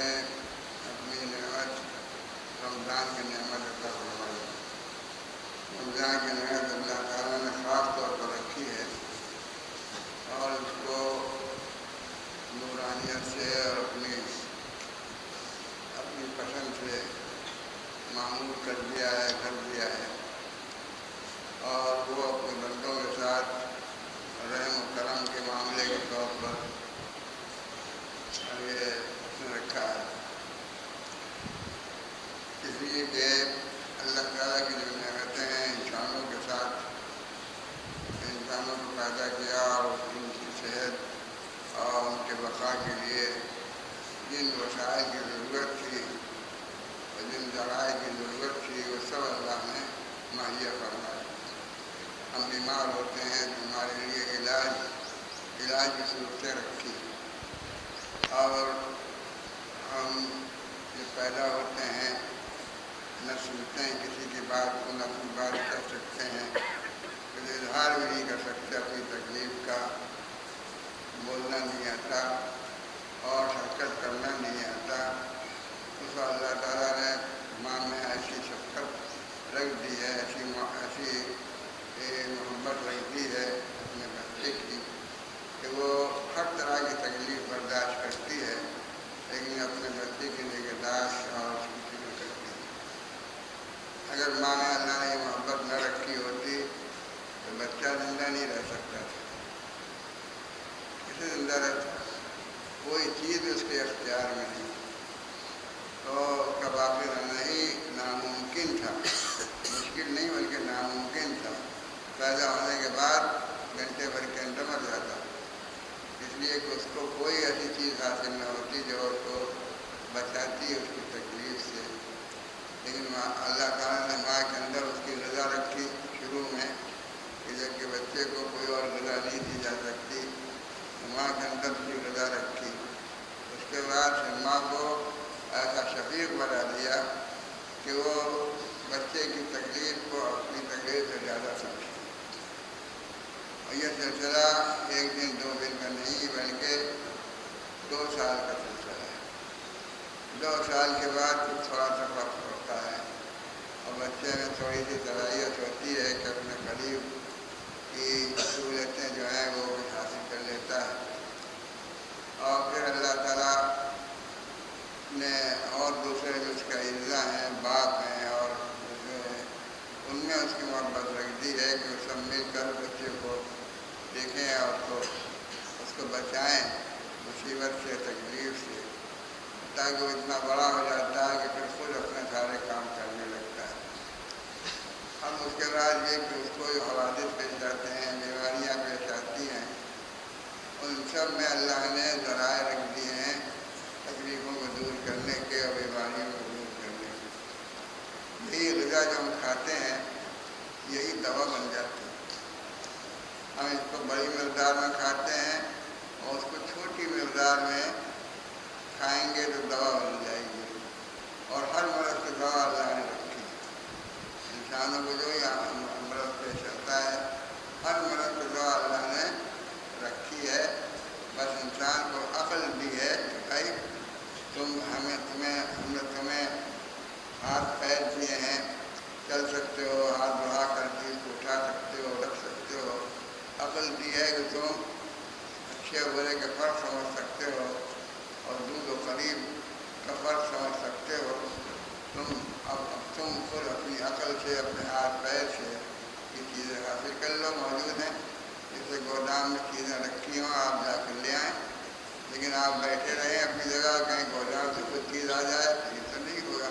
نے اپنی نعمت رمضان کی نعمت عطا فرمائی۔ رمضان کی نعمت اللہ تعالیٰ نے خاص طور پر رکھی ہے اور اس کو نورانیت سے اور اپنی پسند سے معمول کر دیا ہے اور وہ اپنے بندوں کے ساتھ رحم و کرم کے معاملے کے طور پر یہ اس نے رکھا ہے، اس لیے کہ اللہ تعالیٰ کی جو نعمتیں ہیں انسانوں کے ساتھ، انسانوں کو پیدا کیا اور ان کی صحت اور ان کے بقا کے لیے جن وسائل کی ضرورت تھی اور جن ذرائع کی ضرورت تھی وہ سب اللہ نے مہیا فرمایا۔ ہم بیمار ہوتے ہیں تو ہمارے لیے علاج کی صورتیں رکھی، اور ہم جو پیدا ہوتے ہیں نہ سنتے ہیں کسی کی بات کو، نہ اپنی بات کر سکتے ہیں، پھر اظہار بھی نہیں کر سکتے اپنی تکلیف کا، بولنا نہیں آتا اور حرکت کرنا نہیں آتا۔ اس کو اللہ تعالیٰ نے ماں میں ایسی شفقت رکھ دی ہے، ایسی محبت رکھ دی ہے اپنے بچے کی کہ وہ ہر طرح کی تکلیف برداشت کرتی ہے، لیکن اپنے بچے کی نگہداشت اور اس کی فکر کرتی ہے۔ اگر ماں میں اللہ نے یہ محبت نہ رکھی ہوتی تو بچہ زندہ نہیں رہ سکتا تھا۔ کیسے زندہ رہتا؟ کوئی چیز اس کے اختیار میں نہیں، تو اس کا باقی رہنا ہی ناممکن تھا، مشکل نہیں بلکہ ناممکن تھا۔ پیدا ہونے کے بعد گھنٹے بھر کے اندر مر جاتا، اس لیے کہ اس کو کوئی ایسی چیز حاصل نہ ہوتی جو اس کو بچاتی اس کی تکلیف سے۔ لیکن اللہ تعالیٰ نے ماں کے اندر اس کی غذا رکھی شروع میں کہ جب کہ بچے کو کوئی اور غذا نہیں دی جا سکتی تو ماں کے اندر اس کی غذا رکھی۔ اس کے بعد پھر ماں کو ایسا شفیق بنا دیا کہ وہ بچے کی تکلیف کو اپنی تکلیف سے زیادہ سمجھے۔ اور یہ سلسلہ ایک دن دو دن کا نہیں بلکہ 2 سال کا سلسلہ ہے۔ 2 سال کے بعد پھر تھوڑا سا فرق ہوتا ہے اور بچے میں تھوڑی سی صلاحیت ہوتی ہے کہ اپنے قریب کی سہولتیں جو ہیں وہ حاصل کر لیتا ہے، اور پھر اللہ تعالیٰ نے اور دوسرے جو اس کا اجزاء ہیں، باپ ہیں اور ان میں اس کی محبت رکھ دی ہے کہ وہ سب مل کر بچے کو دیکھیں اور اس کو بچائیں مصیبت سے، تکلیف سے، تاکہ وہ اتنا بڑا ہو جاتا ہے کہ پھر خود اپنے سارے کام کرنے لگتا ہے۔ اب اس کے بعد یہ کہ اس کو جو حوادث پیش جاتے ہیں، بیماریاں پیش آتی ہیں، ان سب میں اللہ نے ذرائع رکھ دیے ہیں تکلیفوں کو دور کرنے کے اور بیماریوں کو دور کرنے کے۔ یہی غذا جو ہم کھاتے ہیں یہی دوا بن جاتی ہے۔ ہم اس کو بڑی مقدار میں کھاتے ہیں اور اس کو چھوٹی مقدار میں کھائیں گے تو دوا بن جائے گی، اور ہر مرض کی دوا اللہ نے رکھی ہے۔ انسانوں کو جو مرض پیش آتا ہے ہر مرض کی دوا اللہ نے رکھی ہے، بس انسان کو عقل دی ہے کہ بھائی ہم نے تمہیں ہاتھ پیر دیے ہیں، چل سکتے ہو، ہاتھ بڑھا کر چیز کو اٹھا سکتے ہو، رکھ سکتے ہو، عقل دی ہے کہ تم اچھے اور برے کا فرق سمجھ سکتے ہو اور دودھ و قریب کا فرق سمجھ سکتے ہو۔ تم خود اپنی عقل سے، اپنے ہاتھ پیر سے یہ چیزیں حاصل کر لو، موجود ہیں، جیسے گودام میں چیزیں رکھی ہوں آپ جا کے لے آئیں، لیکن آپ بیٹھے رہیں اپنی جگہ، کہیں گودام سے کچھ چیز آ جائے تو یہ تو نہیں ہوگا۔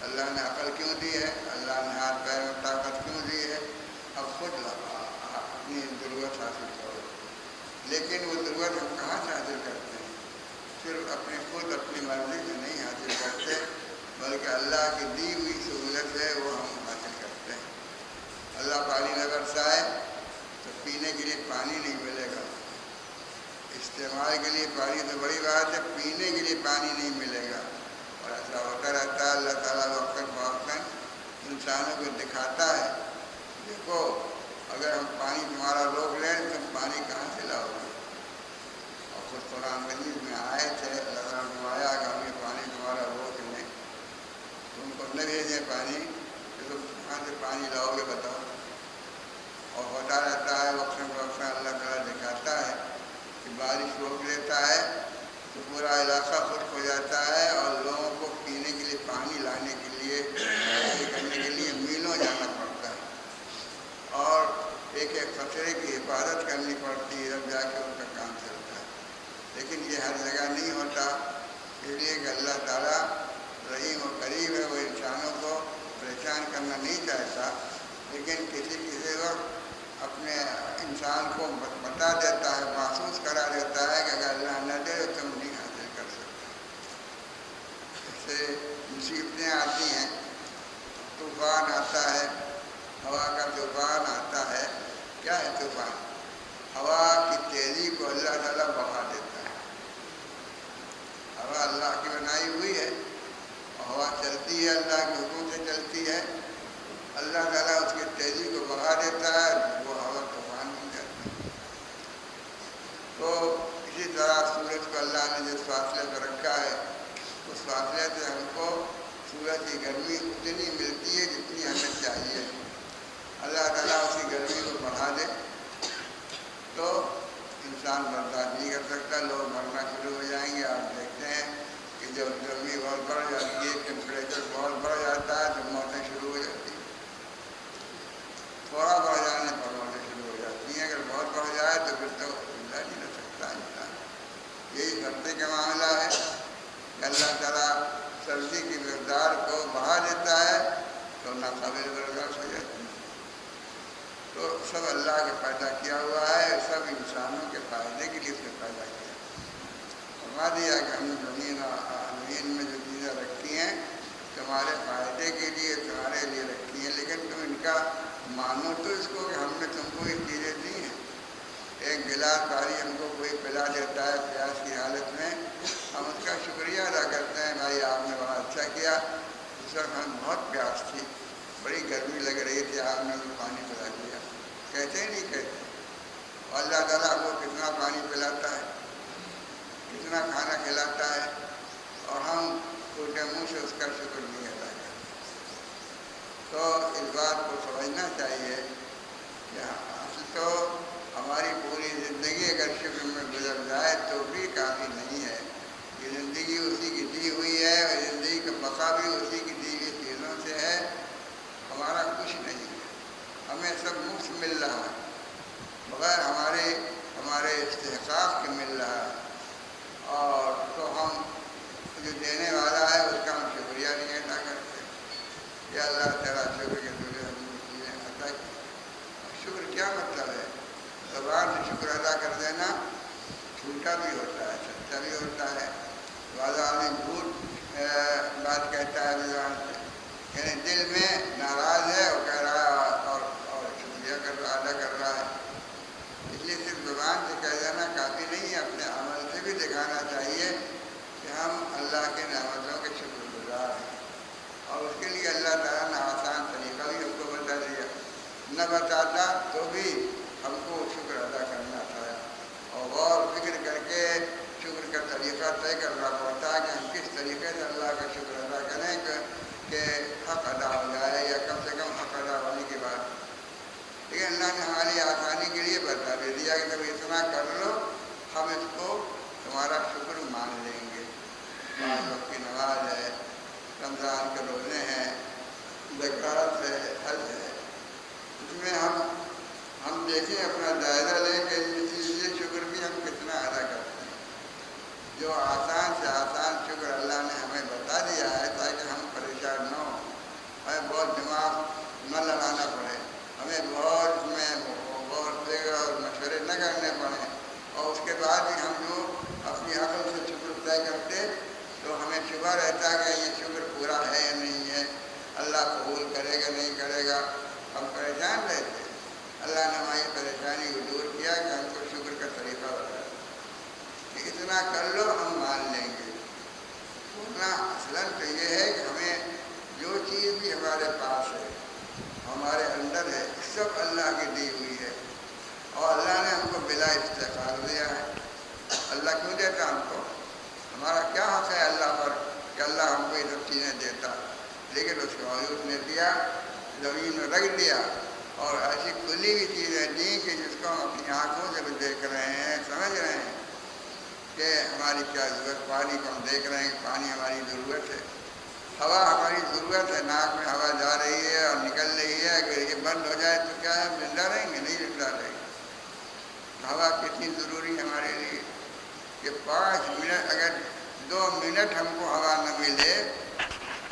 اللہ نے عقل کیوں دی ہے؟ اللہ نے ہاتھ پیر میں طاقت کیوں دی ہے؟ اب خود اپنی ضرورت حاصل کرو، لیکن وہ ضرورت ہم کہاں سے حاصل کرتے ہیں؟ صرف اپنی مرضی سے نہیں حاصل کرتے، بلکہ اللہ کی دی ہوئی سہولت ہے وہ ہم حاصل کرتے ہیں۔ اللہ پانی نہ برسائے تو پینے کے لیے پانی نہیں ملے گا، استعمال کے لیے پانی تو بڑی بات ہے، پینے کے لیے پانی نہیں ملے گا، اور ایسا ہوتا رہتا ہے۔ اللہ تعالیٰ وقت فوقتاً انسانوں کو دکھاتا ہے، دیکھو اگر ہم پانی تمہارا روک لیں تو تم پانی کہاں سے لاؤ گے؟ اور خود قرآن مجید میں آئے تھے اللہ تعالیٰ نے آیا کہ ہم یہ نہ بھیجیں پانی کہ تم کہاں سے پانی لاؤ گے بتاؤ. اور ہوتا رہتا ہے وقتاً فوقتاً اللہ تعالیٰ دکھاتا ہے کہ بارش روک لیتا ہے تو پورا علاقہ خشک ہو جاتا ہے اور لوگوں کو پینے کے لیے پانی لانے کے لیے کرنے کے لیے میلوں جانا پڑتا ہے اور ایک ایک قطرے کی حفاظت کرنی پڑتی ہے جب جا کے ان کا کام چلتا ہے. لیکن یہ ہر جگہ نہیں ہوتا، اس لیے کہ اللہ تعالیٰ رحیم و کریم ہے، وہ انسانوں کو پریشان کرنا نہیں چاہتا، لیکن کسی وقت اپنے انسان کو بتا دیتا ہے، محسوس کرا دیتا ہے کہ اگر اللہ نہ دے تو تم نہیں حاصل کر سکتے. اس سے مصیبتیں آتی ہیں، طوفان آتا ہے، ہوا کا طوفان آتا ہے. کیا ہے طوفان؟ ہوا کی تیزی کو اللہ تعالیٰ بڑھا دیتا ہے. ہوا اللہ کی بنائی ہوئی ہے اور ہوا چلتی ہے، اللہ کے حکم سے چلتی ہے. اللہ تعالیٰ اس کی تیزی کو بڑھا دیتا ہے، وہ ہوا طوفان بن جاتا ہے. تو اسی طرح سورج کو اللہ نے جس فاصلے پر رکھا ہے اس فاصلے سے ہم کو سورج کی گرمی اتنی ملتی ہے جتنی ہمیں چاہیے. اللہ تعالیٰ اس کی گرمی کو بڑھا دے تو انسان برداشت نہیں کر سکتا، لوگ مرنا شروع ہو جائیں گے. آپ دیکھتے ہیں کہ جب گرمی بہت بڑھ جاتی ہے، ٹیمپریچر بہت بڑھ جاتا ہے تو موتیں شروع ہو جاتی ہیں. تھوڑا بڑھ جانے پر موتیں شروع ہو جاتی ہیں، اگر بہت بڑھ جائے تو پھر تو زندہ نہیں رہ سکتا انسان. یہی سردی کا معاملہ ہے کہ اللہ تعالیٰ سردی کی مقدار کو بڑھا دیتا ہے تو ناقابل برداشت ہو جاتی ہے. تو سب اللہ کے پیدا کیا ہوا ہے، سب انسانوں کے فائدے کے لیے اس نے پیدا کیا. فرما دیا کہ ہم نے زمین میں جو چیزیں رکھی ہیں تمہارے فائدے کے لیے، تمہارے لیے رکھی ہیں، لیکن تم ان کا مانو تو اس کو کہ ہم نے تم کو یہ چیزیں دی ہیں. ایک گلاس پانی ہم کو کوئی پلا دیتا ہے پیاس کی حالت میں، ہم اس کا شکریہ ادا کرتے ہیں، بھائی آپ نے بڑا اچھا کیا. اس وقت ہمیں بہت پیاس تھی، بڑی گرمی لگ رہی تھی، آپ نے ہمیں پانی پلا دیا. کہتے ہی نہیں کہتے. اور اللہ تعالیٰ کو کتنا پانی پلاتا ہے، کتنا کھانا کھلاتا ہے، اور ہم ٹوٹے منہ سے اس کا شکر نہیں ادا کرتے. تو اس بات کو سمجھنا چاہیے کہ اصل تو ہماری پوری زندگی اگر شکر میں گزر جائے تو بھی کافی نہیں ہے. یہ زندگی اسی کی دی ہوئی ہے اور زندگی کا بقا بھی اسی کی دی ہوئی چیزوں سے ہے. ہمارا کچھ نہیں ہے، ہمیں سب مفت مل رہا ہے، بغیر ہمارے استحقاق کے مل رہا ہے. اور تو ہم جو دینے والا ہے اس کا ہم شکریہ نہیں ادا کرتے. یا اللہ تعالیٰ شکر کے ذریعے ہم کو چیزیں عطا کی. شکر کیا مطلب ہے؟ زبان سے شکر ادا کر دینا جھوٹا بھی ہوتا ہے، سچا بھی ہوتا ہے. بعض آدمی جھوٹ بات کہتا ہے زبان سے، یعنی دل میں ناراض ہے اور کہہ رہا ہے اور شکریہ ادا کر رہا ہے. اس لیے صرف زبان سے کہہ دینا کافی نہیں ہے، اپنے عمل سے بھی دکھانا چاہیے کہ ہم اللہ کے نعمتوں کے شکر گزار ہیں. اور اس کے لیے اللہ تعالیٰ نے آسان طریقہ بھی ہم کو بتا دیا. نہ بتاتا تو بھی ہم کو شکر ادا کرنا تھا اور غور فکر کر کے شکر کا طریقہ طے کرنا پڑتا ہے کہ ہم کس طریقے سے اللہ کا شکر ادا کریں کہ حق ادا ہو جائے، یا کم سے کم حق ادا ہونے کی بات. لیکن اللہ نے ہماری آسانی کے لیے بتا بھی دیا کہ جب اتنا کر لو ہم اس کو تمہارا شکر مان لیں گے. 5 وقت کی نماز ہے، رمضان کے روزے ہیں، زکوٰۃ ہے، حج ہے. اس میں ہم دیکھیں، اپنا جائزہ لیں کہ یہ شکر بھی ہم کتنا ادا کرتے ہیں. جو آسان سے آسان شکر اللہ نے ہمیں بتا دیا ہے تاکہ ہم پریشان نہ ہوں، ہمیں بہت دماغ نہ لگانا پڑے، ہمیں بہت فکر اور مشورے نہ کرنے پڑیں. اور اس کے بعد بھی ہم جو اپنی عقل سے شکر طے کرتے تو ہمیں شبہ رہتا کہ یہ شکر پورا ہے یا نہیں ہے، اللہ قبول کرے گا نہیں کرے گا. ہم پریشان رہتے. اللہ نے ہماری پریشانی کو دور کیا کہ ہم کو شکر کا طریقہ بتایا کہ اتنا کر لو ہم مان لیں گے. ورنہ اصلاً تو یہ ہے کہ ہمیں جو چیز بھی ہمارے پاس ہے، ہمارے اندر ہے، سب اللہ کی دی ہوئی ہے. اور اللہ نے ہم کو بلا استحقاق دیا ہے. اللہ کیوں دیتا ہم کو؟ ہمارا کیا حق ہے اللہ پر کہ اللہ ہم کو یہ سب چیزیں دیتا؟ لیکن اس کے باوجود اس نے دیا، زمین میں رکھ دیا، اور ایسی کھلی ہوئی چیزیں دیں کہ جس کو ہم اپنی آنکھوں سے بھی دیکھ رہے ہیں، سمجھ رہے ہیں کہ ہماری کیا ضرورت، پانی کو ہم دیکھ رہے ہیں کہ پانی ہماری ضرورت ہے، ہوا ہماری ضرورت ہے، ناک میں ہوا جا رہی ہے اور نکل رہی ہے، اگر یہ بند ہو جائے تو کیا ہم زندہ رہیں گے؟ نہیں زندہ رہیں گے۔ ہوا کتنی ضروری ہے ہمارے لیے کہ 5 منٹ، اگر 2 منٹ ہم کو ہوا نہ ملے،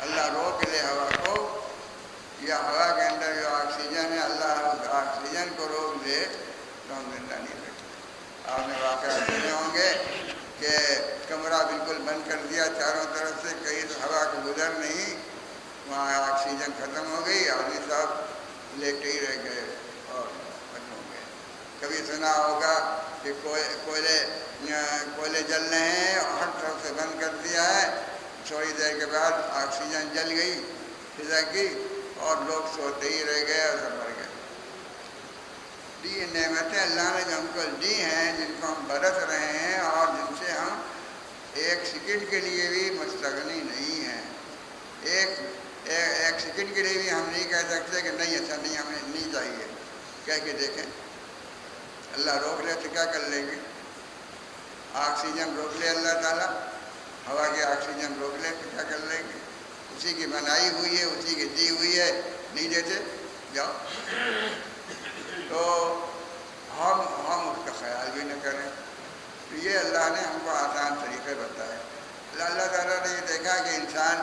اللہ روک لے ہوا کو، یا ہوا کے اندر جو آکسیجن ہے اللہ اس آکسیجن کو روک دے تو ہم زندہ نہیں رہتے۔ آپ نے واقعہ سنے ہوں گے کہ کمرہ بالکل بند کر دیا چاروں طرف سے، کہیں تو ہوا کو گزر نہیں، وہاں آکسیجن ختم ہو گئی، آدمی صاحب لیٹے ہی رہ گئے اور ختم ہو گئے۔ کبھی سنا ہوگا کہ کوئلے جل رہے ہیں اور ہر طرف سے بند کر دیا ہے، تھوڑی دیر کے بعد آکسیجن جل گئی فضا کی اور لوگ سوتے ہی رہ گئے اور سب مر گئے۔ یہ نعمتیں اللہ نے جو ہم کو دی ہیں، جن کو ہم برت رہے ہیں اور جن سے ہم ایک سیکنڈ کے لیے بھی مستغنی نہیں ہیں، ایک سیکنڈ کے لیے بھی ہم نہیں کہہ سکتے کہ نہیں ایسا نہیں، ہمیں نہیں چاہیے، کہہ کے دیکھیں اللہ روک لے تو کیا کر لیں گے؟ آکسیجن روک لے اللہ تعالیٰ، ہوا کے آکسیجن روک لے تو کیا کر لیں گے؟ اسی کی بنائی ہوئی ہے، اسی کی دی ہوئی ہے، نہیں دیتے جاؤ۔ تو ہم اس کا خیال بھی نہ کریں، تو یہ اللہ نے ہم کو آسان طریقے بتائے۔ اللہ تعالیٰ نے یہ دیکھا کہ انسان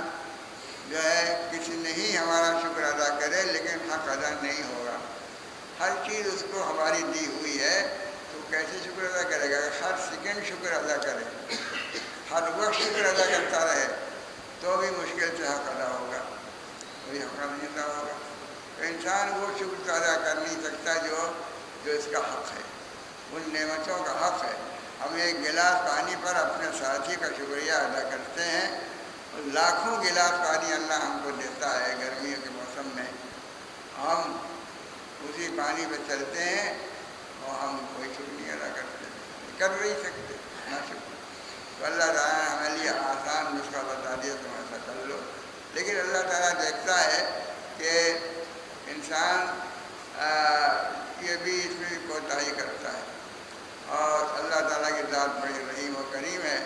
جو ہے کسی نہیں ہمارا شکر ادا کرے لیکن حق ادا نہیں ہوگا، ہر چیز اس کو ہماری دی ہوئی ہے تو کیسے شکر ادا کرے گا؟ ہر سیکنڈ شکر ادا کرے، ہر وقت شکر ادا کرتا رہے تو بھی مشکل سے حق ادا ہوگا، کوئی حق نہیں ادا ہوگا۔ تو انسان وہ شکر ادا کر نہیں سکتا جو اس کا حق ہے، ان نعمتوں کا حق ہے۔ ہم ایک گلاس پانی پر اپنے ساتھی کا شکریہ ادا کرتے ہیں، لاکھوں گلاس پانی اللہ ہم کو دیتا ہے گرمیوں کے موسم میں، ہم اسی پانی پہ چلتے ہیں اور ہم کوئی شکر نہیں ادا کرتے، کر نہیں سکتے نہ شکر۔ تو اللہ تعالیٰ نے ہمارے لیے آسان نسخہ بتا دیا، تم ایسا کر لو، لیکن اللہ تعالیٰ دیکھتا ہے کہ انسان یہ بھی اس میں بھی کوتاہی کرتا ہے، اور اللہ تعالیٰ کی ذات بڑی رحیم و کریم ہے،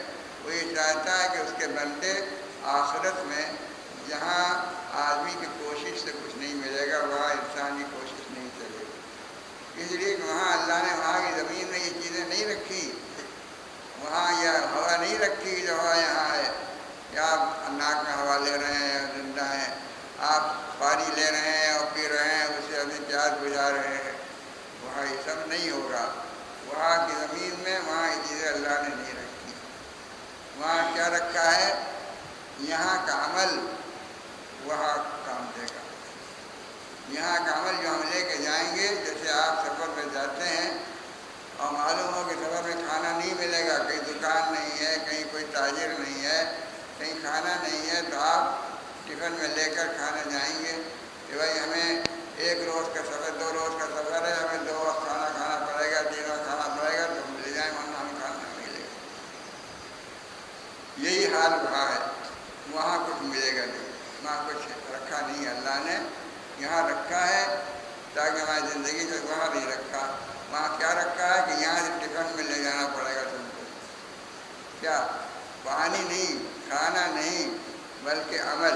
وہ یہ چاہتا ہے کہ اس کے بندے آخرت میں جہاں آدمی کی کوشش سے کچھ نہیں ملے گا وہاں انسان کی کوشش نہیں چلے گی، اس لیے کہ وہاں اللہ نے وہاں کی زمین میں یہ چیزیں نہیں رکھی، وہاں یہ ہوا نہیں رکھی جو ہوا یہاں ہے، یا آپ ناک میں ہوا لے رہے ہیں زندہ ہیں، آپ پانی لے رہے ہیں اور پی رہے ہیں، اسے ابھی پیاس بجھا رہے ہیں، وہاں یہ سب نہیں ہوگا۔ وہاں کی زمین میں وہاں یہ چیزیں اللہ نے نہیں رکھی، وہاں کیا رکھا ہے؟ یہاں کا عمل وہاں کام دے گا، یہاں کا عمل جو ہم لے کے جائیں گے، جیسے آپ سفر میں جاتے ہیں اور معلوم ہو کہ سفر میں کھانا نہیں ملے گا، کہیں دکان نہیں ہے، کہیں کوئی تاجر نہیں ہے، کہیں کھانا نہیں ہے، تو آپ ٹفن میں لے کر کھانا جائیں گے کہ بھائی ہمیں 1 روز کا سفر 2 روز کا سفر ہے، ہمیں 2 وقت کھانا کھانا پڑے گا، 3 وقت کھانا پڑے گا، تو ہم لے جائیں ورنہ ہمیں کھانا نہیں ملے گا۔ یہی حال وہاں ہے، وہاں کچھ ملے گا نہیں، وہاں کچھ رکھا نہیں اللہ نے، یہاں رکھا ہے تاکہ ہماری زندگی سے وہاں نہیں رکھا، وہاں کیا رکھا ہے کہ یہاں سے ٹفن میں لے جانا پڑے گا تم کو، کیا پانی نہیں، کھانا نہیں، بلکہ عمل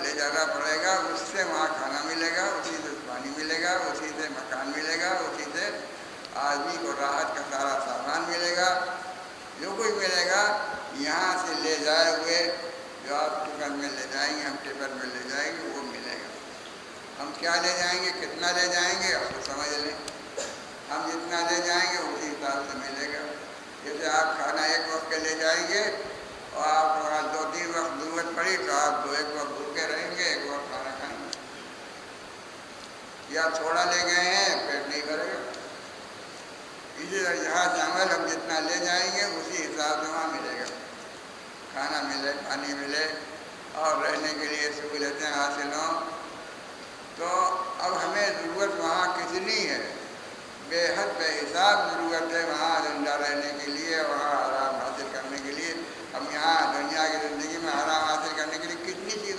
لے جانا پڑے گا، اس سے وہاں کھانا ملے گا، اسی سے پانی ملے گا، اسی سے مکان ملے گا، اسی سے آدمی کو راحت کا سارا سامان ملے گا، جو کچھ ملے گا یہاں سے لے جائے ہوئے جو آپ ٹفن میں لے جائیں گے، ہم ٹفن میں لے جائیں گے وہ ملے گا۔ ہم کیا لے جائیں گے، کتنا لے جائیں گے، آپ کو سمجھ لیں، ہم جتنا لے جائیں گے اسی حساب سے ملے گا۔ جیسے آپ کھانا 1 وقت کے لے جائیں گے اور آپ کو 2-3 وقت ضرورت پڑی تو آپ 1 وقت بھوکے رہیں گے، 1 وقت کھانا کھائیں گے، یا تھوڑا لے گئے ہیں پیٹ نہیں بھرے گا۔ اسی طرح یہاں سے عمل ہم جتنا لے جائیں گے اسی حساب سے وہاں ملے گا، کھانا ملے، پانی ملے اور رہنے کے لیے سہولتیں حاصل ہوں۔ تو اب ہمیں ضرورت وہاں کتنی ہے، بے حد بے حساب ضرورت ہے وہاں زندہ رہنے کے لیے، وہاں آرام حاصل کرنے کے لیے۔ ہم یہاں دنیا کی زندگی میں آرام حاصل کرنے کے لیے کتنی چیزیں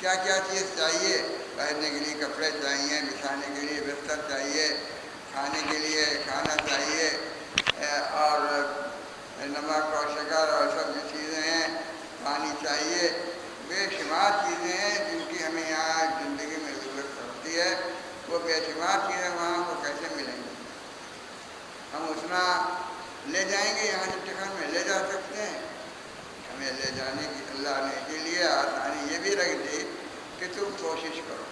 کیا کیا چیز چاہیے؟ پہننے کے لیے کپڑے چاہیے، بچھانے کے لیے بستر چاہیے، کھانے کے لیے کھانا چاہیے، اور نمک اور شکر اور سب جو چیزیں ہیں، پانی چاہیے، بے شمار چیزیں ہیں جن کی ہمیں یہاں زندگی میں ضرورت پڑتی ہے۔ وہ بے شمار چیزیں وہاں کو کیسے ملیں گی؟ ہم اتنا لے جائیں گے یہاں سے ٹکن میں لے جا سکتے ہیں؟ ہمیں لے جانے کی اللہ نے کے لیے آسانی یہ بھی رکھ دی کہ تم کوشش کرو،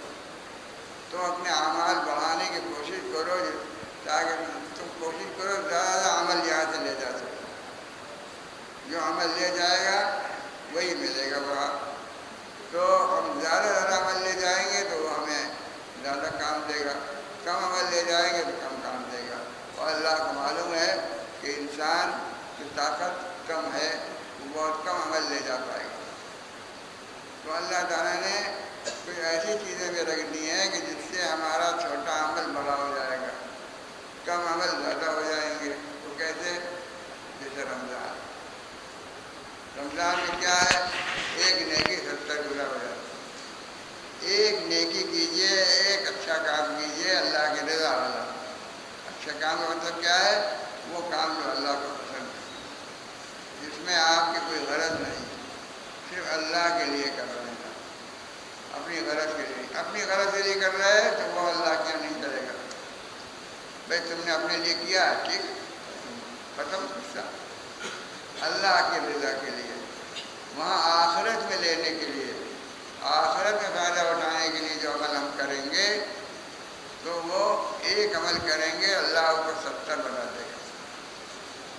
تم اپنے اعمال بڑھانے کی کوشش کرو، تاکہ تم کوشش کرو زیادہ عمل یہاں سے لے جا سکو۔ جو عمل لے جائے گا وہی ملے گا وہاں۔ تو ہم زیادہ زیادہ عمل لے جائیں گے تو وہ ہمیں زیادہ کام دے گا، کم عمل لے جائیں گے تو کم کام دے گا۔ اور اللہ کو معلوم ہے کہ انسان کی طاقت کم ہے، وہ بہت کم عمل لے جا پائے گا۔ تو اللہ تعالیٰ نے کچھ ایسی چیزیں بھی رکھ دی ہیں کہ جس سے ہمارا چھوٹا عمل بڑا ہو جائے گا، کم عمل زیادہ ہو جائیں گے۔ تو کیسے؟ جیسے رمضان میں کیا ہے؟ ایک نیکی 70 گنا ہو جاتی ہے۔ ایک نیکی کیجئے، ایک اچھا کام کیجئے اللہ کی رضا والا۔ اچھا کام کا مطلب کیا ہے؟ وہ کام جو اللہ کو پسند ہے، جس میں آپ کی کوئی غرض نہیں، صرف اللہ کے لیے کر رہے ہیں، اپنی غرض کے لیے۔ اپنی غرض کے لیے کر رہے ہیں تو وہ اللہ کیا نہیں کرے گا؟ بھائی تم نے اپنے لیے کیا، ٹھیک، ختم قصہ۔ اللہ کی رضا کے لیے، وہاں آخرت میں لینے کے لیے، آخرت میں فائدہ اٹھانے کے لیے جو عمل ہم کریں گے تو وہ ایک عمل کریں گے اللہ اس کو 70 بنا دے گا۔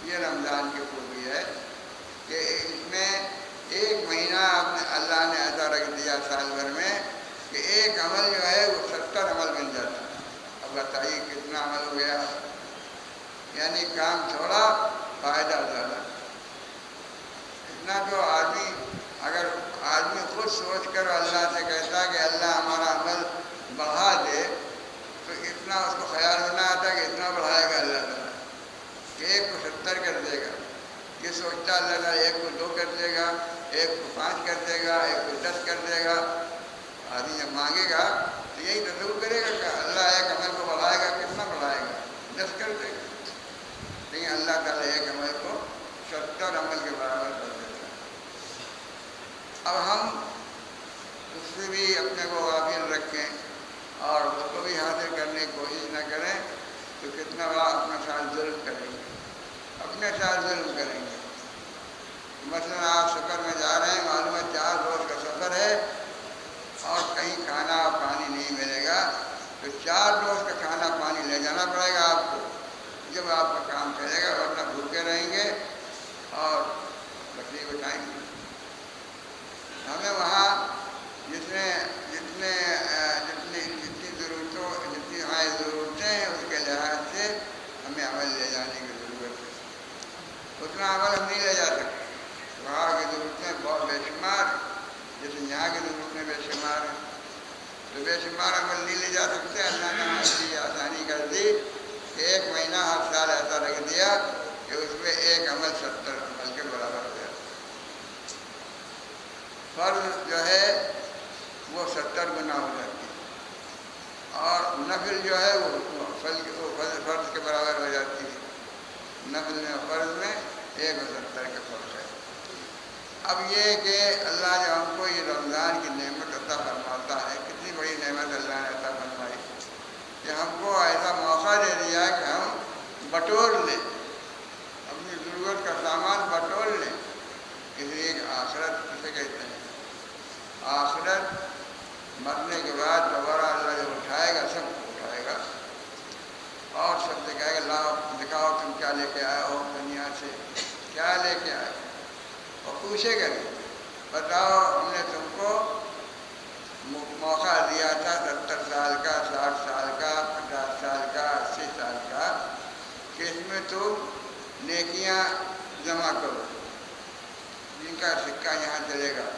یہ رمضان کی خوبی ہے کہ اس میں ایک مہینہ اللہ نے ایسا رکھ دیا سال بھر میں کہ ایک عمل جو ہے وہ 70 عمل بن جاتا ہے۔ اب بتائیے کتنا عمل ہو گیا؟ یعنی کام تھوڑا، فائدہ زیادہ۔ اتنا تو اگر آدمی خود سوچ کر اللہ سے کہتا کہ اللہ ہمارا عمل بڑھا دے، تو اتنا اس کو خیال ہونا آتا کہ اتنا بڑھائے گا اللہ تعالیٰ کہ ایک کو 70 کر دے گا۔ یہ سوچتا اللہ تعالیٰ ایک کو 2 کر دے گا، ایک کو 5 کر دے گا، ایک کو 10 کر دے گا۔ آدمی جب مانگے گا تو یہی تصور کرے گا کہ اللہ ایک عمل کو بڑھائے گا، کتنا بڑھائے گا؟ 10 کر دے گا۔ لیکن اللہ تعالیٰ ایک عمل کو 70 عمل کے برابر کر دیتا ہے۔ اب ہم اس سے بھی اپنے کو غافل رکھیں اور اس کو بھی حاصل کرنے کی کوشش نہ کریں تو کتنا بڑا اپنے ساتھ ظلم کریں گے، اپنے ساتھ ظلم کریں گے۔ مثلاً آپ سفر میں جا رہے ہیں، معلوم ہے 4 روز کا سفر ہے اور کہیں کھانا پانی نہیں ملے گا، تو 4 روز کا کھانا پانی لے جانا پڑے گا آپ کو، جب آپ کا کام چلے گا، ورنہ بھوکے رہیں گے اور تکلیف اٹھائیں گے۔ ہمیں وہاں جتنی ہماری ضرورتیں ہیں اس کے لحاظ سے ہمیں عمل لے جانے کی ضرورت ہے۔ اتنا عمل ہم نہیں لے جا سکتے، وہاں کی ضرورتیں بہت بے شمار ہیں، جیسے یہاں کی ضرورتیں بے شمار ہیں، تو بے شمار عمل نہیں لے جا سکتے۔ اللہ نے ہماری یہ آسانی کر دی کہ ایک مہینہ ہر سال ایسا رکھ دیا کہ اس میں ایک عمل 70 عمل کے برابر ہو جاتا۔ فرض جو ہے وہ 70 گنا ہو جاتی ہے اور نفل جو ہے وہ فرض کے برابر ہو جاتی ہے۔ نفل میں فرض میں 170 کا فرق ہے۔ اب یہ کہ اللہ جو ہم کو یہ رمضان کی نعمت عطا فرماتا ہے، کتنی بڑی نعمت اللہ نے عطا فرمائی کہ ہم کو ایسا موقع دے دیا کہ ہم بٹور لیں، اپنی ضرورت کا سامان بٹور لیں۔ اس لیے کہ آخرت کسے کہتے ہیں؟ آخرت مرنے کے بعد دوبارہ اللہ جب اٹھائے گا، سب کو اٹھائے گا اور سب سے کہے گا لاؤ دکھاؤ تم کیا لے کے آئے ہو دنیا سے، کیا لے کے آئے ہو، اور پوچھے گا بتاؤ ہم نے تم کو موقع دیا تھا 70 سال کا، 60 سال کا، 50 سال کا، 80 سال کا، کہ اس میں تم نیکیاں جمع کرو، جن کا سکہ یہاں چلے گا،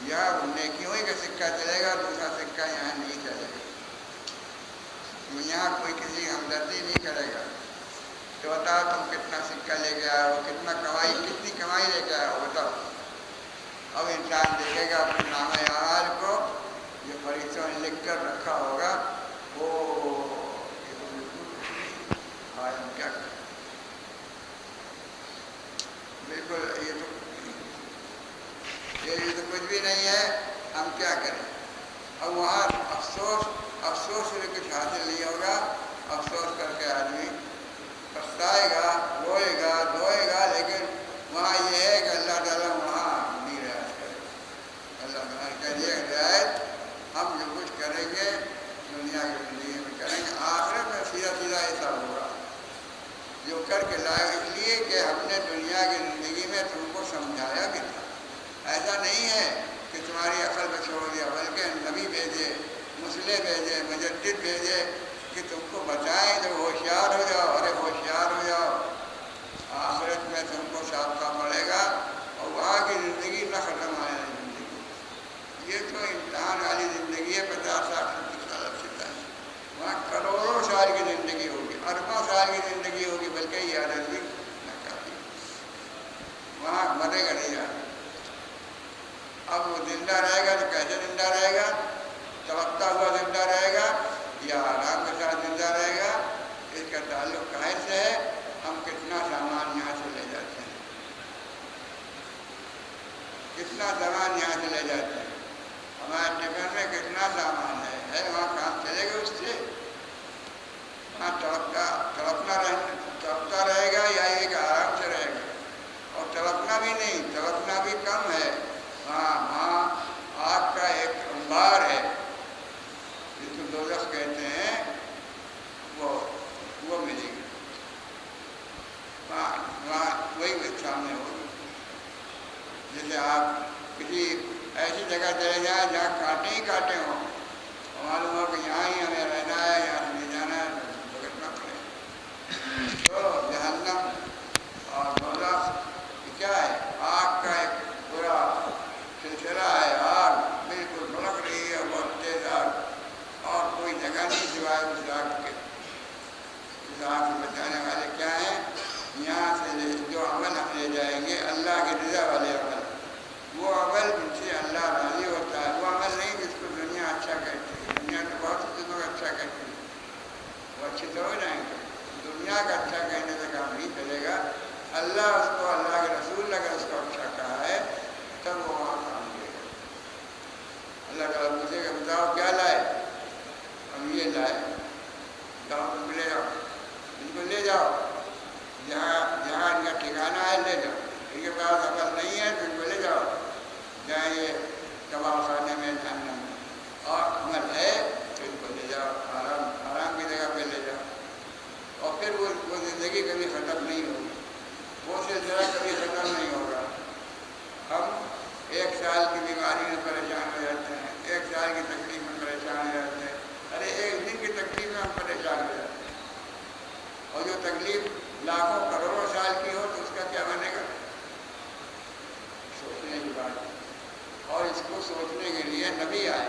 یہاں نیکیوں ہی کا سکہ چلے گا، دوسرا سکہ یہاں نہیں چلے گا، یہاں کوئی کسی ہمدردی نہیں کرے گا۔ تو بتاؤ تم کتنا سکہ لے کے آئے ہو، کتنا کمائی، کتنی کمائی لے کے آئے ہو، بتاؤ۔ اب انسان دیکھے گا اپنے نامہ اعمال کو کر رکھا ہوگا وہ یہ تو بالکل آج ہم کیا کریں، بالکل یہ تو کچھ بھی نہیں ہے، ہم کیا کریں۔ اب وہاں افسوس سے کچھ حاصل نہیں ہوگا، افسوس کر کے آدمی پچھتائے گا، روئے گا، دھوئے گا، لیکن وہاں یہ ہے کہ اللہ تعالیٰ وہاں نہیں رعایت کرے گا۔ اللہ تعالیٰ نے کہہ دیا رعایت ہم جو کچھ کریں گے دنیا کی زندگی میں کریں گے، آخرت میں سیدھا سیدھا ایسا ہوگا جو کر کے لائے، اس لیے کہ ہم نے دنیا کی زندگی میں تم کو سمجھایا بھی تھا۔ ایسا نہیں ہے کہ تمہاری عقل پہ چھوڑ دیا، بلکہ نبی بھیجے، مصلح بھیجے، مجدد بھیجے کہ تم کو بتائیں تو ہوشیار ہو جاؤ، ارے ہوشیار ہو جاؤ، آخرت میں تم کو سابقہ پڑے گا اور وہاں کی زندگی نہ ختم آنے والی زندگی، یہ تو امتحان والی زندگی ہے، 50-60 سال سے پہلے وہاں کروڑوں سال کی زندگی ہوگی، اربوں سال کی زندگی ہوگی، بلکہ یہ عدد بھی نہ کافی، وہاں مرے گا نہیں جانا۔ اب وہ زندہ رہے گا تو کیسے زندہ رہے گا؟ توقع ہوا زندہ رہے گا یا آرام کے ساتھ زندہ رہے گا؟ اس کا تعلق کہاں سے ہے؟ ہم کتنا سامان یہاں سے لے جاتے ہیں، کتنا سامان یہاں سے لے جاتے ہیں، ہمارے ٹفن میں کتنا سامان ہے وہاں کام چلے گا اس سے؟ وہاں تڑپتا رہے گا یا یہ کہ آرام سے رہے گا؟ اور تڑپنا بھی نہیں، تڑپنا بھی کم ہے، وہاں آگ کا ایک انبار ہے جس کو دوزخ کہتے ہیں، وہ ملے گی، وہاں وہی سامنے ہوگی۔ جیسے آپ کسی ایسی جگہ چلے جائیں جہاں کانٹے ہی کانٹے ہوں، معلوم ہو کہ یہاں ہی ہمیں رہنا ہے، یہاں سے نہیں جانا ہے، بھگتنا پڑے۔ تو جہنم اور دوزخ کیا ہے؟ آگ کا ایک پورا سلسلہ ہے، آگ بالکل بھڑک رہی ہے، بہت تیز آگ، اور کوئی جگہ نہیں سوائے اس آگ کے۔ اس آگ سے بچانے والے کیا ہیں؟ یہاں سے جو عمل ہم لے جائیں گے اللہ کی رضا والے عمل، وہ عمل جن سے اللہ راضی ہوتا ہے، وہ عمل نہیں جس کو دنیا اچھا کہتی ہے۔ دنیا تو بہت سے لوگ اچھا کہتی ہے، وہ اچھے تو ہو جائیں گے، دنیا کا اچھا کہنے سے کام نہیں چلے گا۔ اللہ اس کو، اللہ کے رسول نے اگر اس کو اچھا کہا ہے تب وہ وہاں کام دے گا۔ اللہ تعالیٰ پوچھے کہ بتاؤ کیا لائے؟ ہم یہ لائے، جاؤ تم لے جاؤ، ان کو لے جاؤ، جہاں ان کا ٹھکانا ہے لے جاؤ، ان کے پاس عمل نہیں ہے تو ان کو لے جاؤ، جہاں یہ کباب خانے میں جہنم میں، اور عمل ہے تو ان کو لے جاؤ، آرام کی جگہ پہ لے جاؤ، اور پھر وہ زندگی کبھی ختم نہیں ہوگی، وہ سلسلہ کبھی ختم نہیں ہوگا۔ ہم 1 سال کی بیماری میں پریشان ہو جاتے ہیں، 1 سال کی تکلیف میں پریشان ہو جاتے ہیں، ارے 1 دن کی تکلیف میں ہم پریشان ہو جاتے ہیں، اور جو تکلیف لاکھوں کروڑوں سال کی ہو تو اس کا کیا بنے گا؟ سوچنے کی بات ہے، اور اس کو سوچنے کے لیے نبی آئے،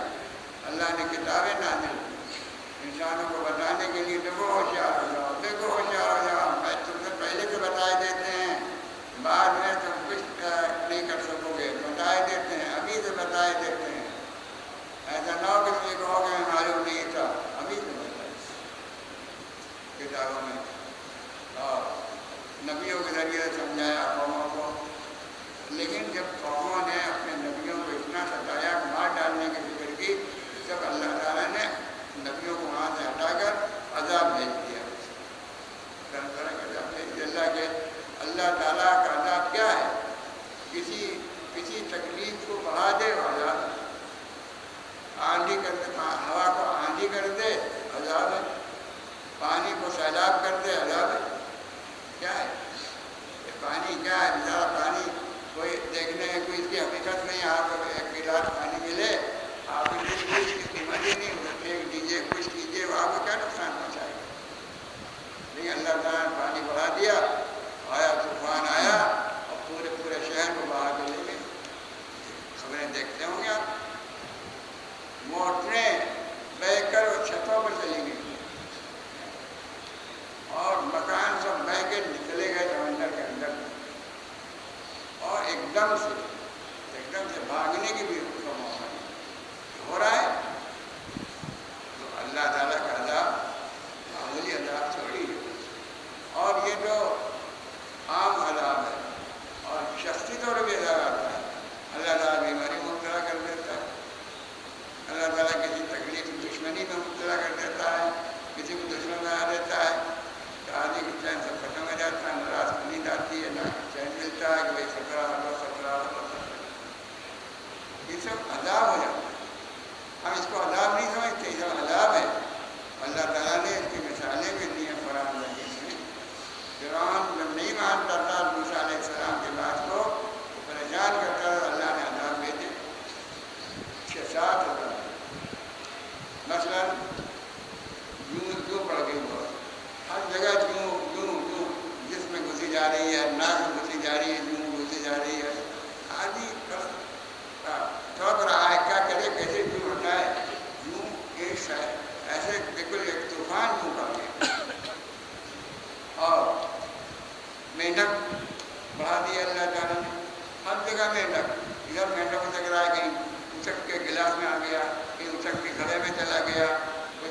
اللہ نے کتابیں نازل کی انسانوں کو بتانے کے لیے، دیکھو ہوشیار ہو جاؤ، دیکھو ہوشیار ہو جاؤ، تم سے پہلے سے بتائے دیتے ہیں، بعد میں تم کچھ نہیں کر سکو گے، بتائے دیتے ہیں، ابھی سے بتائے دیتے ہیں، ایسا نہ ہو کہ تم یہ کہو کہ ہمیں معلوم نہیں تھا، ابھی سے بتائے کتابوں میں، اور نبیوں کے ذریعے سمجھایا قوموں کو۔ لیکن جب قوموں نے اپنے نبیوں کو اتنا ستایا، مار ڈالنے کی فکر کی، تب اللہ تعالیٰ نے نبیوں کو وہاں سے ہٹا کر عذاب بھیج دیا، طرح طرح کا عذاب بھیج دیا۔ اللہ تعالیٰ کا عذاب کیا ہے؟ کسی تکلیف کو بڑھا دے عذاب، آندھی کر دے، ہوا کو آندھی کر دے عذاب ہے، پانی کو سیلاب کر دے عذاب ہے۔ کیا ہے یہ پانی؟ کیا ہے بیچارہ پانی؟ کوئی دیکھنے میں کوئی اس کی حقیقت نہیں، آپ کو 1 گلاس پانی ملے، آپ اس کی قیمت ہی نہیں، پھینک دیجیے، کچھ کیجیے، وہ آپ کو کیا نقصان پہنچائے گا؟ لیکن اللہ تعالیٰ نے پانی بڑھا دیا، آیا طوفان آیا اور پورے شہر کو بہا کے لے گئے۔ خبریں دیکھتے ہوں گے آپ، موٹریں بہ کر وہ چھتوں پر چلی گئی اور مکان سب بہ کے نکلے گئے سمندر کے اندر، اور ایک دم سے بھاگنے کی بھی موقع نہیں ہو رہا ہے۔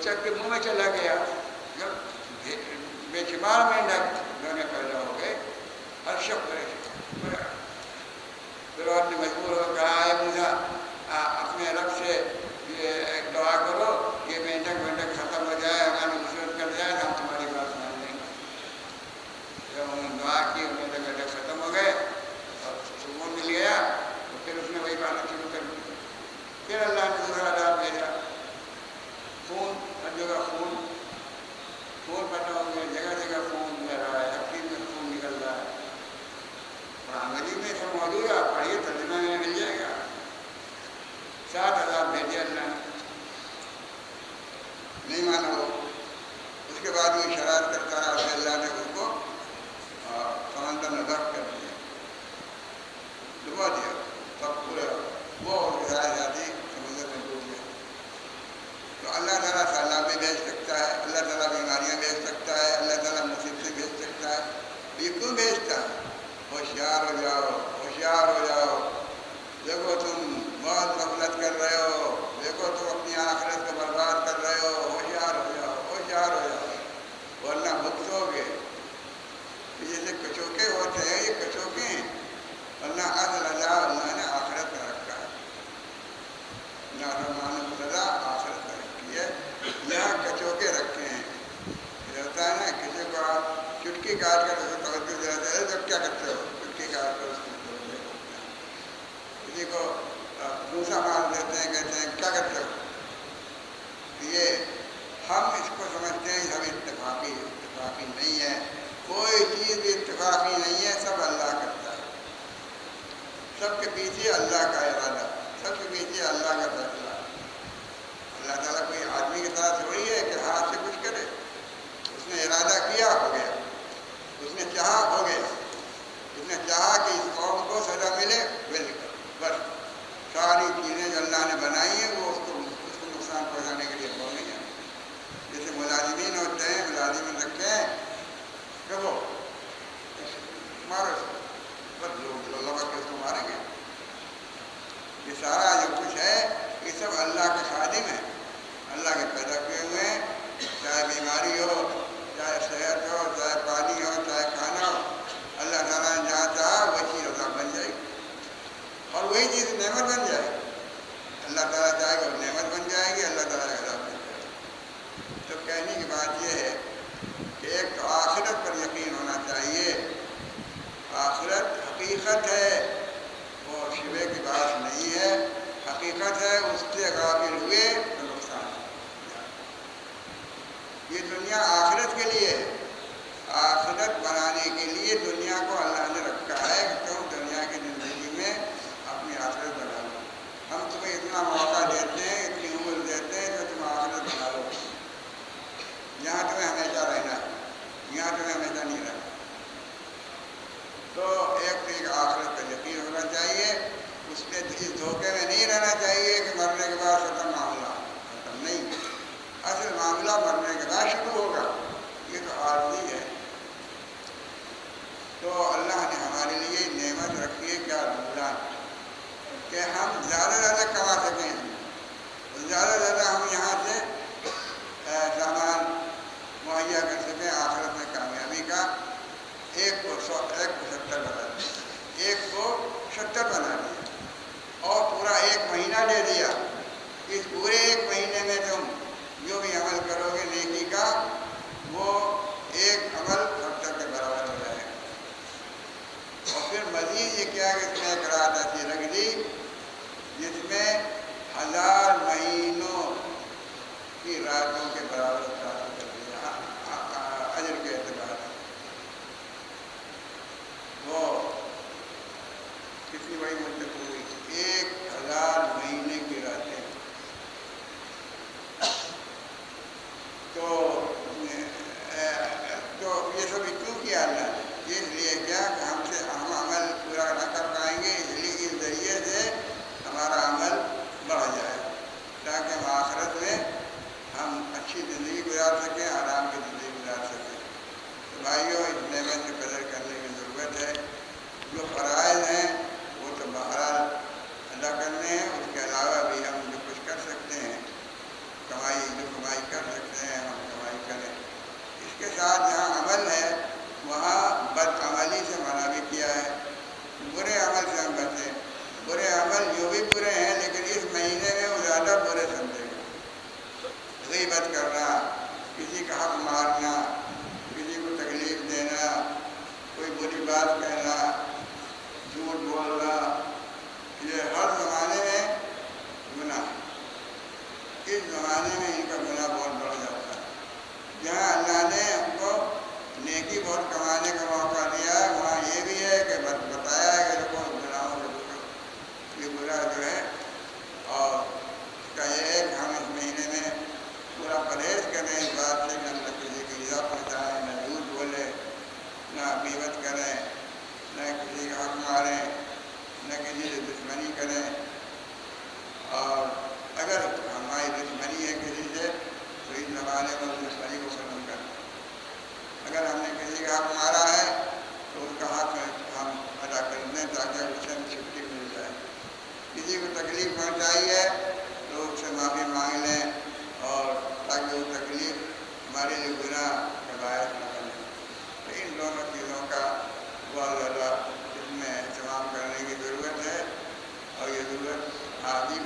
بچہ کے منہ میں چلا گیا، جب بے شمار مینڈک دونوں پیدا ہو گئے، ہر شخص پریشان۔ پھر آپ نے مجبور ہو کہا ہے موسیٰ اپنے رب سے یہ ایک دعا کرو، یہ مینڈک ختم ہو جائے، ہماری مصیبت کر جائے تو ہم تمہاری بات مان لیں گے۔ جب انہوں نے دعا کی، مینڈک ختم ہو گئے اور سکون مل گیا، تو پھر اس نے وہی باتیں شروع کر دی۔ پھر اللہ نے دوسرا عذاب بھیجا، خون، ہر جگہ خون پیدا ہو گیا، جگہ جگہ خون بہ رہا ہے، ہر چیز میں خون نکل رہا ہے۔ قرآن مجید میں سب موجود ہے، آپ پڑھیے، ترجمہ میں مل جائے گا۔ 7 عذاب بھیجے اللہ نے، نہیں مانا وہ۔ اس کے بعد وہ شرارت کرتا رہا، پھر اللہ نے اس کو سمندر میں غرق کر دیا، ڈبا دیا، سب پورے وہ جاتی سمندر میں ڈوب گیا۔ تو اللہ تعالیٰ سیلاب بھی بھیج سکتا ہے، اللہ تعالیٰ بیماریاں بھیج سکتا ہے، اللہ تعالیٰ مصیبتیں بھیج سکتا ہے۔ یہ کیوں بھیجتا ہے؟ ہوشیار ہو جاؤ، ہوشیار ہو جاؤ، دیکھو تم بہت غفلت کر رہے ہو، دیکھو تم اپنی آخرت کو برباد کر رہے ہو، ہوشیار ہو جاؤ، ہوشیار ہو جاؤ، ورنہ بھگتو گے۔ جیسے کچوکے ہوتے ہیں، یہ کچوکے ہیں، ورنہ اصل عذاب اللہ نے آخرت میں رکھا ہے، نافرمان سزا آخرت میں رکھی ہے، یہاں کچوکے رکھے ہیں۔ یہ ہوتا ہے نا، کسی کو آپ چٹکی کاٹ کر اسے توجہ دلاتے ہیں، جب کیا کرتے ہو؟ چٹکی کاٹ کر اس کو توجہ کرتے ہیں۔ کسی کو دوسرا مار دیتے ہیں، کہتے ہیں کیا کرتے ہو؟ یہ ہم اس کو سمجھتے ہیں ہم اتفاقی نہیں ہے، کوئی چیز بھی اتفاقی نہیں ہے، سب اللہ کرتا ہے، سب کے پیچھے اللہ کا ارادہ، سب کے پیچھے اللہ کا فیصلہ۔ اللہ تعالیٰ کوئی آدمی کی طرح تھوڑی ہے کہ ہاتھ سے کچھ کرے، اس نے ارادہ کیا، ہو گیا، اس نے چاہا، ہو گیا، اس نے چاہا کہ اس قوم کو سزا ملے، بس ساری چیزیں جو اللہ نے بنائی ہیں وہ اس کو نقصان پہنچانے کے لیے ہو نہیں ہے۔ جیسے ملازمین ہوتے ہیں، ملازمین رکھتے ہیں کہ وہ مارو بس لوگ لگا کے اس کو ماریں گے۔ یہ سارا جو کچھ ہے یہ سب اللہ کے خادم ہیں، اللہ کے پیدا کیے ہوئے ہیں، چاہے بیماری ہو، چاہے صحت ہو، چاہے پانی ہو، چاہے کھانا ہو، اللہ تعالیٰ نے جہاں چاہا وہی چیز عذاب بن جائے گی، اور وہی چیز نعمت بن جائے گی۔ اللہ تعالیٰ چاہے گا نعمت بن جائے گی، اللہ تعالیٰ کا عذاب بن جائے گی۔ تو کہنے کی بات یہ ہے کہ ایک تو آخرت پر یقین ہونا چاہیے، آخرت حقیقت ہے، وہ شبہ کی بات نہیں ہے، حقیقت ہے، اس سے غافل ہوئے تو نقصان ہے۔ یہ دنیا آخرت کے لیے ہے، آخرت بنانے کے لیے دنیا کو اللہ نے رکھا ہے کہ تم دنیا کی زندگی میں اپنی آخرت بنا لو۔ ہم تمہیں اتنا موقع دیتے ہیں، اتنی عمر دیتے ہیں کہ تم آخرت بنا لو، یہاں تمہیں ہمیشہ رہنا ہے، یہاں تمہیں ہمیشہ نہیں رہنا۔ تو ایک آخرت کا یقین ہونا چاہیے، اس میں اس دھوکے میں نہیں رہنا چاہیے کہ مرنے کے بعد ختم معاملہ، ختم نہیں، اصل معاملہ مرنے کے بعد شروع ہوگا، یہ تو عارضی ہے۔ تو اللہ نے ہمارے لیے نعمت رکھی ہے کیا رمضان، کہ ہم زیادہ زیادہ کما سکیں، زیادہ زیادہ ہم یہاں سے سامان مہیا کر سکیں آخرت میں کامیابی کا۔ ایک کو 70 بنا دیا، ایک کو 70 بنا دیا، اور پورا 1 مہینہ دے دیا۔ اس پورے 1 مہینے میں تم جو بھی عمل کرو گے نیکی کا، وہ ایک عمل 70 کے برابر ہو جائے گا۔ اور پھر مزید یہ کیا کہ اس میں ایک رات ایسی رکھ دی جس میں 1000 مہینوں کی راتوں کے برابر کر دیا اجر کے اعتبار سے۔ وہ کتنی بڑی مدت ہوئی، 1000 مہینے کی راتیں۔ تو یہ سب کیوں کیا اللہ نے؟ اس لیے کیا کہ ہم عمل پورا نہ کر پائیں گے، اس لیے اس ذریعے سے ہمارا عمل بڑھ جائے، تاکہ ہم آخرت میں ہم اچھی زندگی گزار سکیں، آرام کی زندگی گزار سکیں۔ تو بھائیوں، اس نعمت کی قدر کرنے کی ضرورت ہے۔ جو فرائض ہیں وہ تو بہرحال ادا کرنے ہیں، اس کے علاوہ آئی ہے تو اس سے معافی مانگ لیں، اور تاکہ وہ تکلیف ہمارے لیے گناہ کا باعث نہ بنے۔ تو ان دونوں چیزوں کا بہت زیادہ اس میں اہتمام کرنے کی ضرورت ہے، اور یہ ضرورت آج ہی